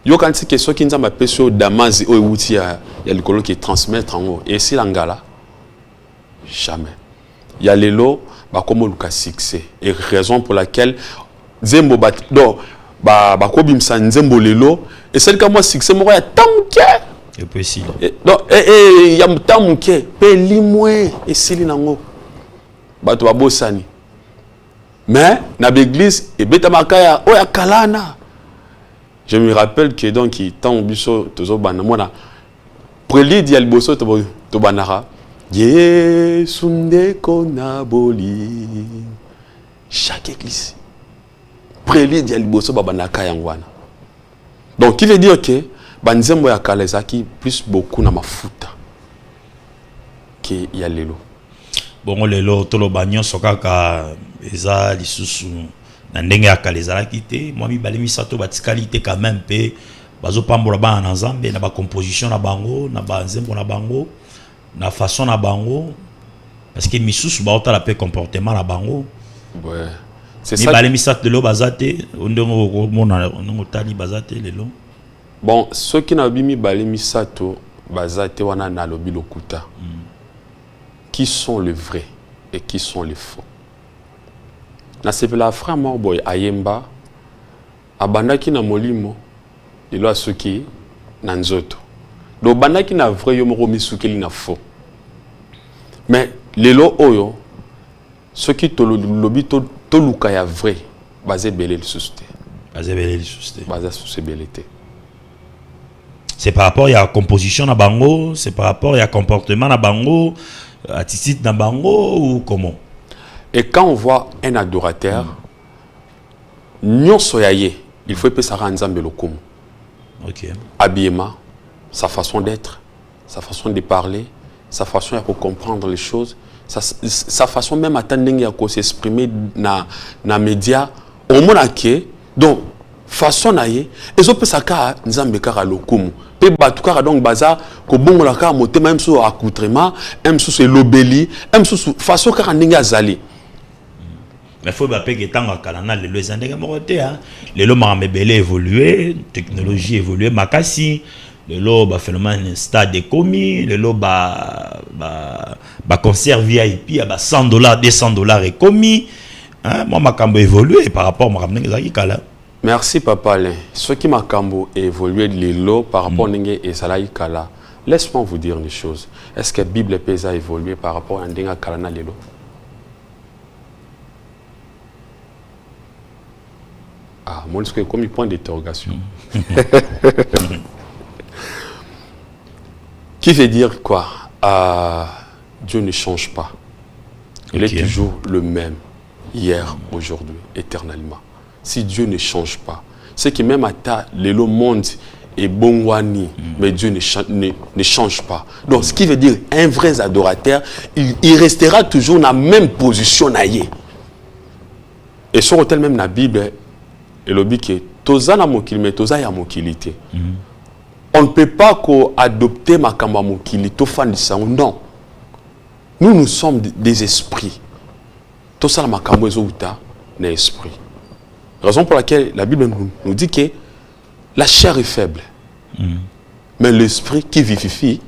quand c'est que ceux qui ne sont pas pécho d'amaz ou outil, il y a le colon qui transmettre en haut. Et si l'angala, jamais. Il y a les lots, comme on a succès. Et raison pour laquelle Zembo bat do ba kobim sa Nzembo lelo et celle que moi succès moi ya tamke et puis si donc ya mtamke pe limwe et sili nango bato babosani mais na l'église et beta makaya o ya kalana. Je me rappelle que donc il tant biso tozo bana mona prélude ya liboso to banara Yesu ndeko na boli chaque église prélude ya liboso babanaka yangwana. Donc il veut dire que banzembo ya kalezaki plus beaucoup na mafuta que ya lelo. Bon lelo tolo banyo sokaka eza lisusu na ndenge ya kalezalaki te moi mi balemi sato batikalité quand même pe bazo pambola ba na Nzambe na ba composition na bango na ba nzembo na bango na façon na bango parce que misusu ba otala pe comportement na bango. Ouais. C'est ça. Bon, ceux qui n'ont mis balemi sato bazate wana na lobi lokuta. Qui sont les vrais et qui sont les faux. Na sepela frama boy ayemba abandaki na molimo ilo asuki na nzoto. Do bandaki na vrai yo moko misukeli na faux. Mais lelo oyo ceux qui te lobi to luka ya vrai basé belé le susté basé sur ces belletés. C'est par rapport à la composition na bango, c'est par rapport à comportement na bango, attitude na bango ou comment? Et quand on voit un adorateur nyonso yaye, il faut que ça rende Nzambe lokumu. OK. Habillement, sa façon d'être, sa façon de parler, sa façon de comprendre les choses. Sa façon même à attendre s'exprimer na média au monde donc façon naie et peut saka Nzambe kara lokumu pe batukara donc baza ko bongola ka motema même sur accoutrement même sur lobeli même sur façon kara ndinga zali. Mais faut pas que tant kalana le lezandega morote hein le lo mambele évoluer technologie évoluer makasi le lo phénomène stade de commis le lo concert VIP à $100 $200 et commis hein moi makambo évolué par rapport à ma kala. Merci papa Alain. Ce qui makambo évolué les lots par rapport à n'enge et salai kala. Laisse-moi vous dire une chose. Est-ce que la Bible peut a évolué par rapport à n'enga kalana les lots? Ah, moi je comme un point d'interrogation. Qui veut dire quoi? Dieu ne change pas. Il est toujours le même, hier, aujourd'hui, éternellement. Si Dieu ne change pas, c'est que même à le monde est bongwani, mais Dieu ne change pas. Donc, ce qui veut dire un vrai adorateur, il restera toujours dans la même position. Et sur l'hôtel même dans la Bible, il dit que toza na mokili, mais toza ya mokilité. On ne peut pas adopter ma kamba mokili, to fan de sang. Non. Nous sommes des esprits. Tout ça, ma kamba ezouta, n'est esprit. Raison pour laquelle la Bible nous dit que la chair est faible. Mais l'esprit qui vivifie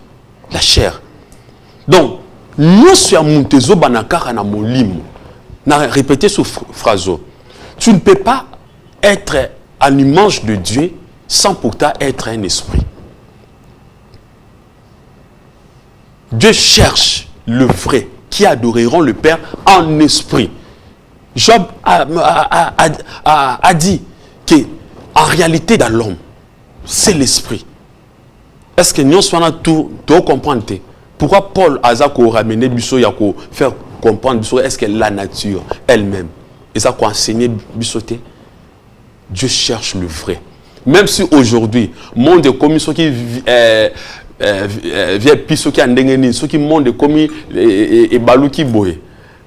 la chair. Donc, nous sommes montés au banakara na molimo. Na répété ce phrase. Tu ne peux pas être à l'image de Dieu sans pourtant être un esprit. Dieu cherche le vrai qui adoreront le Père en esprit. Job a dit qu'en réalité dans l'homme, c'est l'esprit. Est-ce que nous sommes tout comprendre? Pourquoi Paul a ramené Bissot à faire comprendre est-ce que la nature elle-même, et ça a enseigné Bissoté? Dieu cherche le vrai. Même si aujourd'hui, monde de commission qui vient piso qui a ndengeni, ceux qui monde commis et balou qui boye.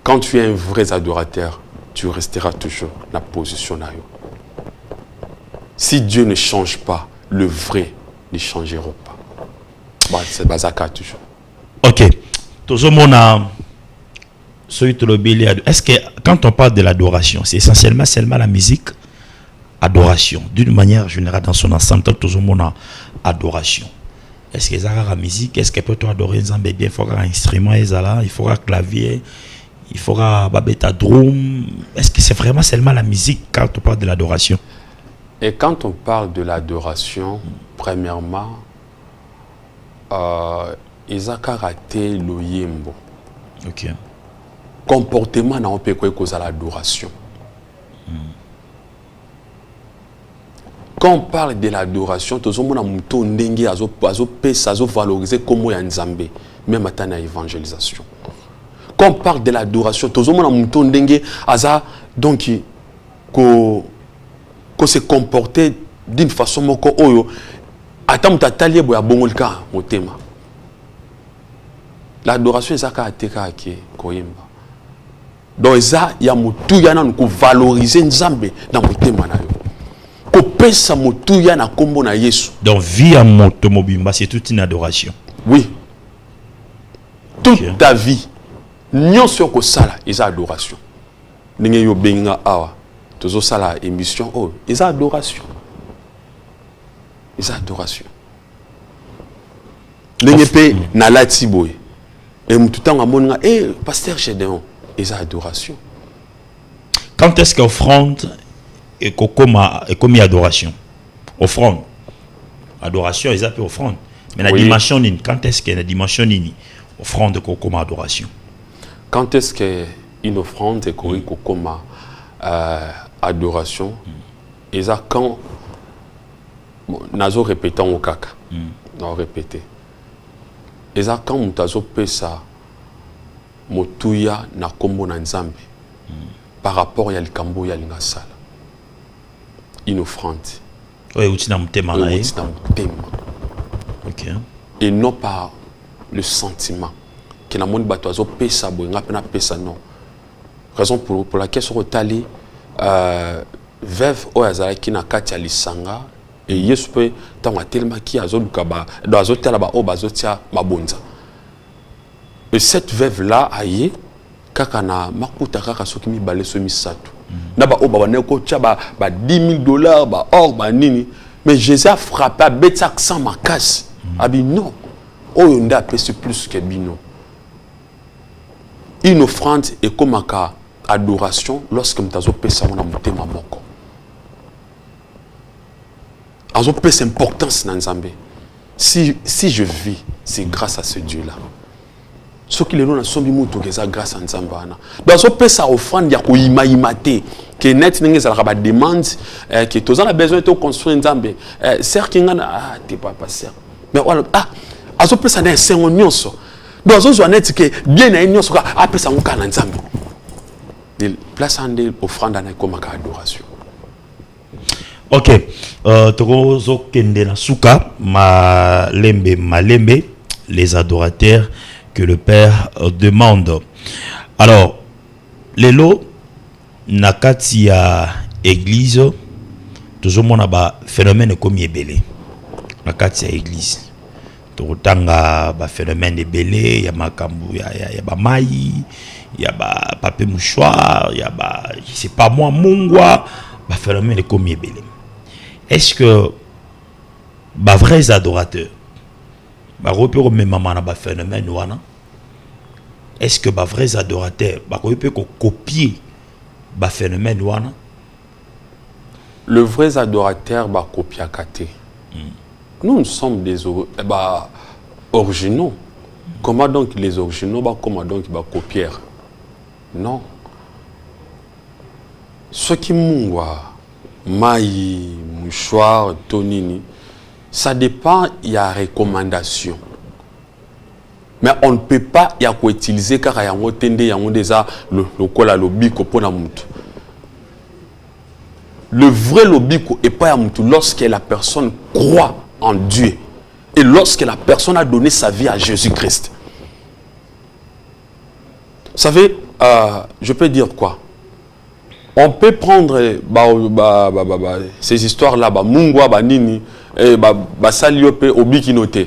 Quand tu es un vrai adorateur, tu resteras toujours dans la position là. Si Dieu ne change pas, le vrai ne changera pas. Bah, c'est Bazaka toujours. Ok. Est-ce que quand on parle de l'adoration, c'est essentiellement seulement la musique? Adoration, d'une manière générale dans son ensemble, tout le monde a adoration. Est-ce que ça a la musique? Est-ce que peut adorer un bien? Il faut un instrument, il faut un clavier, il faut un babeta drum. Est-ce que c'est vraiment seulement la musique quand on parle de l'adoration? Et quand on parle de l'adoration, premièrement, ils ont raté le yembo. Ok. Comportement n'a pas cause à l'adoration. Quand on parle de l'adoration, tout le monde a mouton dengue, azo valoriser comme un Nzambe, même à la évangélisation. Quand on parle de l'adoration, tout le monde a mouton dengue, donc qu'on se comporter d'une façon moko oyo, attends tatalié boya bongolka motema. L'adoration c'est ça teka ke koyemba. Donc ça il y a mutu yana ko valoriser Nzambe dans motema na yo. Donc, vie à Motomobimba, c'est toute une adoration. Oui. Toute ta vie, nous sommes sala, ils ont adoration. Nous sommes awa, tous sala émission, oh, ils ont adoration. Ils ont adoration. Nous sommes na latiboy. Et tout le temps, pasteur Gédéon, ils ont adoration. Quand est-ce qu'offrande et comme adoration, offrande, adoration, ils appellent offrande. Mais la dimension nini, quand est-ce qu'il y a la dimension nini, offrande comme adoration? Quand est-ce qu'une offrande est comme adoration? Et ça quand nazo répétant au caca, non répéter. Et ça quand mutazo pesa motuya na kombo na Nzambe par rapport à l'kambo ya lingasala. Une offrande. Oui, ou ok. Et non par le sentiment. Que la monde batoiso pesa boinga pena pesa non. Raison pour laquelle sur tali veuve oyazala qui na kati ya lisanga et yesu pe tanga tellement qui azoluka ba do azotela ba o bazotia mabonza. Et cette veuve là aye kaka na makuta kaka soki mibale so misato. Naba o ba neko tia ba $10,000 ba or ba nini, mais Jésus a frappé à betsak sans ma casse. Abi non. O yonda pèse plus que bino. Une offrande est comme une adoration lorsque mtazo pesa mona mutema moko. Azo pesa importance na Nzambe. Si je vis, c'est grâce à ce Dieu là. Ce qui les noms sont grâce à Nzambana. Donc, ce peut ça offrande, il y a quoi imaginer que net n'est pas la demande que tous on a besoin de construire Nzambe. Certes qu'il y a t'es pas certain. Mais voilà à ce peut ça n'est c'est union ça. Donc ce net que bien à union ça après ça on can Nzambe. Il place en offrande comme adoration. Ok, Togozo Kendena Souka, Malembe, les adorateurs que le Père demande. Alors, Lelo, Nakati ya église, toujours mon phénomène comme Yébélé. Nakati ya église. Totanga ba phénomène de belé, ya makambu, ya ba maï, ya ba papier mouchoir, ya ba je sais pas moi mungwa, ba phénomène de comme Yébélé. Est-ce que les vrais adorateurs, phénomène est-ce que les vrais adorateurs peuvent copier le phénomène? Le vrai adorateur va copier. Nous sommes des originaux. Comment donc les originaux comment donc ils copier? Non. Ce qui m'ouah. Maï, mouchoir, tonini, ça dépend, il y a recommandation. Mais on ne peut pas y utiliser car il y a déjà le lobiko pour la moutou. Le vrai lobiko est pas à moutou lorsque la personne croit en Dieu et lorsque la personne a donné sa vie à Jésus-Christ. Vous savez, je peux dire quoi? On peut prendre ces histoires-là, Mungwa, Nini, Saliope, Obikinote.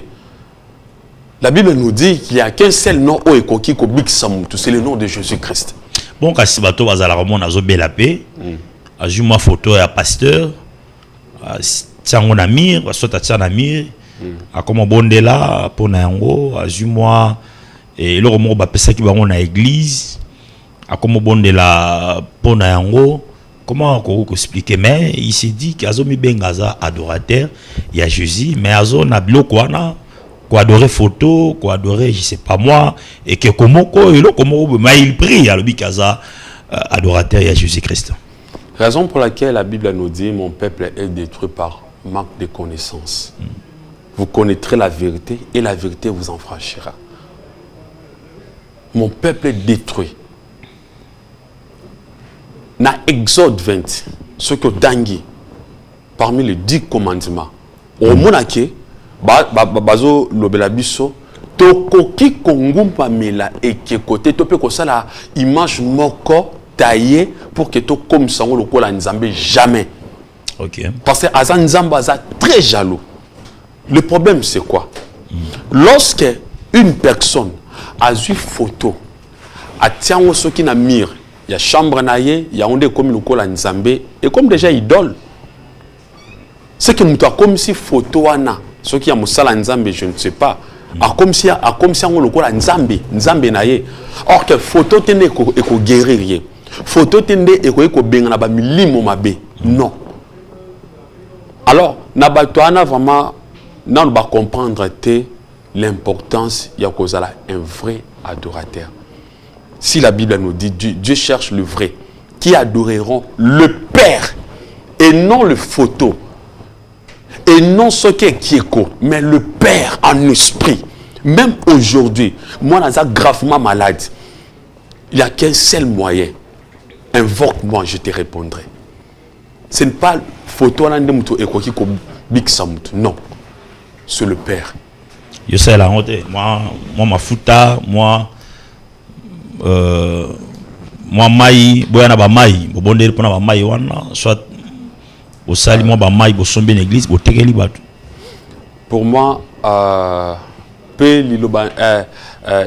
La Bible nous dit qu'il n'y a qu'un seul nom au Ekoki Kobik Samutu, c'est le nom de Jésus-Christ. Bon, quand si bateau va à la Ramon, à Zobelapé, à ma photo à pasteur, à Tiangon Amir, à Sota Tianamir, à comment Bondela, pour Nayango, à Juma, et le Romo Bapesa qui va à l'église. À comment bon de la pona yango, comment on expliquer? Mais il s'est dit qu'Azomi Bengaza adorateur, il y a Jésus, mais Azo n'a quoi adorer photo, quoi adorer je sais pas moi, et que comment il prie à l'obikaza adorateur, il y a Jésus-Christ. Raison pour laquelle la Bible nous dit mon peuple est détruit par manque de connaissance. Vous connaîtrez la vérité et la vérité vous en franchira. Mon peuple est détruit. Dans Exode 20, ce que Tangi, parmi les 10 commandements, au monake, bazo lobelabiso, tokoki kongumpa mela et que côté topé ko sala image moko taillée pour que to comme sango lokola nzambe jamais. OK. Parce que Azan Nzamba est très jaloux. Le problème c'est quoi? Lorsque une personne a vu photo, a tient ce qui n'a mire. Il y a chambre naïe, il y a un comme le col Nzambé et comme déjà idole. C'est que nous comme si photo ana, ce qui a moussala Nzambé, je ne sais pas. Comme si on le col Nzambé naïe. Or que photo tende eko guerrier. Photo tende eko bengana ba milimo mabe. Non. Alors, nabatoana vraiment non ba comprendre l'importance ya kozala un vrai adorateur. Si la Bible nous dit Dieu cherche le vrai, qui adoreront le Père et non le photo, et non ce qui est Kieko, mais le Père en esprit. Même aujourd'hui, moi, je suis gravement malade. Il n'y a qu'un seul moyen. Invoque-moi, je te répondrai. Ce n'est pas photo non, c'est le Père. Je sais la honte. Moi, ma fouta, moi maï boyana ba maï bo bondel pona ba maï wana soit au sali moi ba maï bo sombe l'église bo tegeli batu. Pour moi pe liloba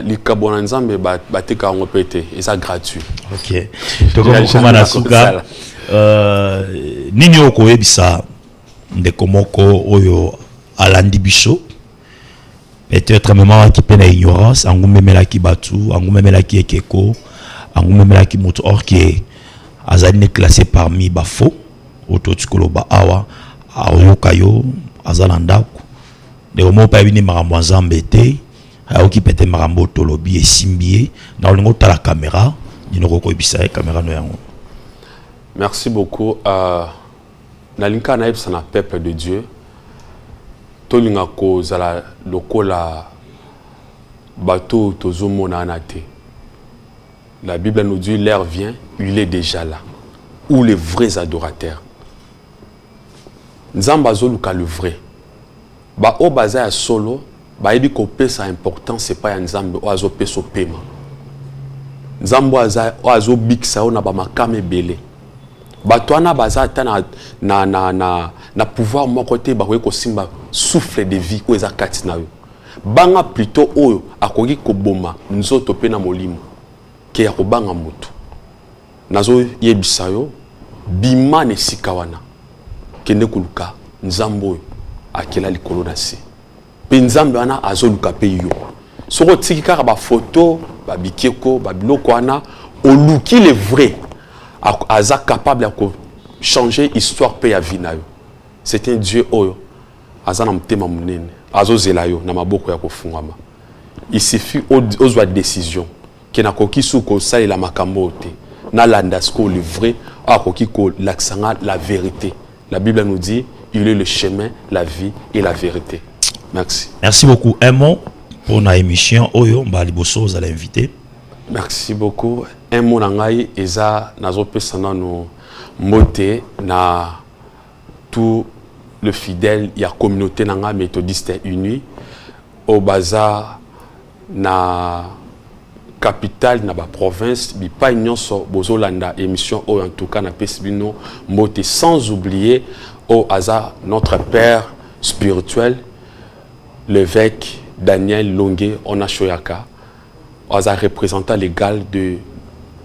likabona nzambe ba teka ngo pété et ça gratuit. OK. To comment na suka nini oko ebisa ndeko moko oyo alandi biso peut-être même qui peine ignorance angumemela ki batu angumemela ki ekeko angumemela ki mutu or qui azali classé parmi ba faux autotikolo ba awa ayokayo azalanda de mo pa bini makambo nzambe te ayoki pete makambo tolobi esimbie na lingo ta la caméra dinoko ko ebisa caméra no yango. Merci beaucoup. Nalinka na ebsa na peuple de Dieu. Tolinga ko zala lokola bateau tozomona anate. La Bible nous dit l'heure vient, il est déjà là. Où les vrais adorateurs. nzamba azoluka le vrai ba o baza ya solo ba yebi ko pesa importance c'est pas ya nzambe o azo pesa pema nzambo aza o azo bikisa o na ba makame belé bato wana baza ata na pouvoir moko te bakoki kosimba souffle de vie oyo eza kati na yo banga plutôt oyo akoki koboma nzoto pe na molimo ke ya kobanga moto nazo yebisa yo bima na esika wana kende koluka nzambe oyo akela likolo na se mpe nzambe wana azoluka mpe yo soko otiki kaka bafoto babikeko babiloko wana oluki le vrai aza capable de changer histoire pe ya vie na yo. C'est un Dieu oyo aza na mutema munene azozela yo na maboko ya kofungama. Il suffit ozwa décision ke na koki suko salela makambo te na landasko le vrai akoki ko laksanga la vérité. La Bible nous dit il est le chemin, la vie et la vérité. Merci. Merci beaucoup. Un mot pour la émission oyo mbaliboso vous allez inviter. Merci beaucoup. Un mot nangai eza nazopesa nanu mbote na tout le fidèle ya communauté nanga méthodiste unie au baza na capitale na ba province bi pa nyonso bozolanda émission o en tout cas na pesbino mbote sans oublier au Aza notre père spirituel l'évêque Daniel Longué Onashoyaka Aza représentant légal de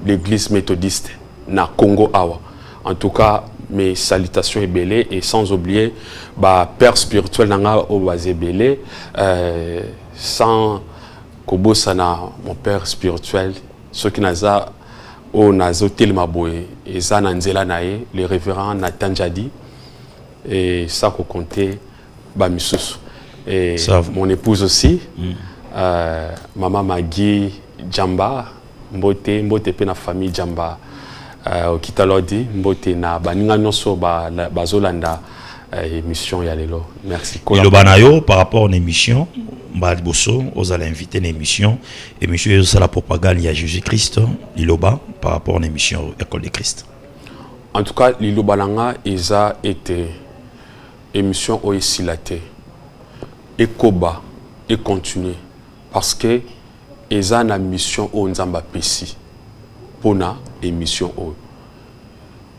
l'église méthodiste na Congo Awa. En tout cas, mes salutations et belé et sans oublier ba père spirituel nanga o bazebele sans kobosana mon père spirituel ce qui naza o nazo telma boye et ça nanzela nae le révérend Nathan Jadi et ça ko compter ba misusu et mon épouse aussi maman Magui Djamba mbote pe na famille Djamba Kitalodi mbote na baninga nyonso bazolanda émission ya lelo. Merci. Ilobanayo par rapport à l'émission Mbaliboso vous allez inviter une émission c'est la propagande ya Jésus-Christ Liloba par rapport à l'émission École de Christ. En tout cas Lilobalanga eza été émission oisilate et koba et continuer parce que eza na mission o nzamba pesi pona émission o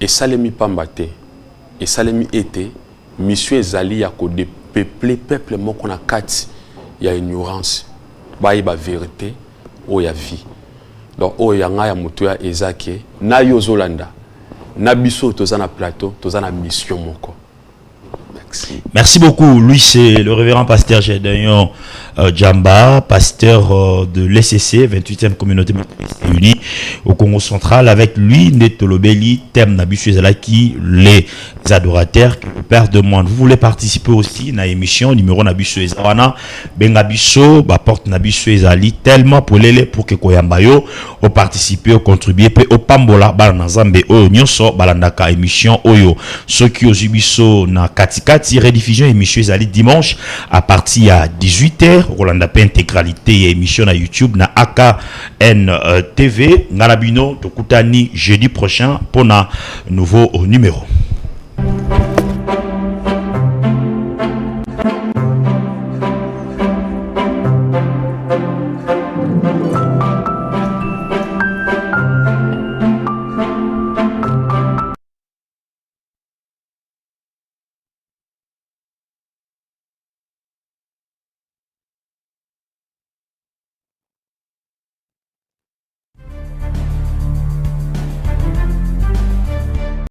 et salemi pambate et salemi été mission ezali ya ko de peuple moko na kati ya ignorance ba vérité o ya vie donc o ya nga ya mutu ya ezake na yozolanda na biso toza na plateau toza na mission moko. Merci beaucoup. Lui, c'est le révérend pasteur Gédéon Djamba, pasteur de l'SCC, 28e communauté unie au Congo central. Avec lui, Netolobeli, thème Nabisu Ezalaki, les adorateurs, le Père de Moine. Vous voulez participer aussi à l'émission numéro Nabisu Ezawana, Bengabiso, porte Nabisu Ezali, tellement pour les pour que Koyambayo, au participer, au contribuer, au Pambola, Balanazambe, au Nyonso, Balandaka, émission Oyo, ceux qui au Jubiso, na Katikati, rediffusion émission Ezali dimanche à partir à 18h. Rolanda pe intégralité émission à YouTube na AKN TV. Ngalabino, Tokutani jeudi prochain pour un nouveau numéro.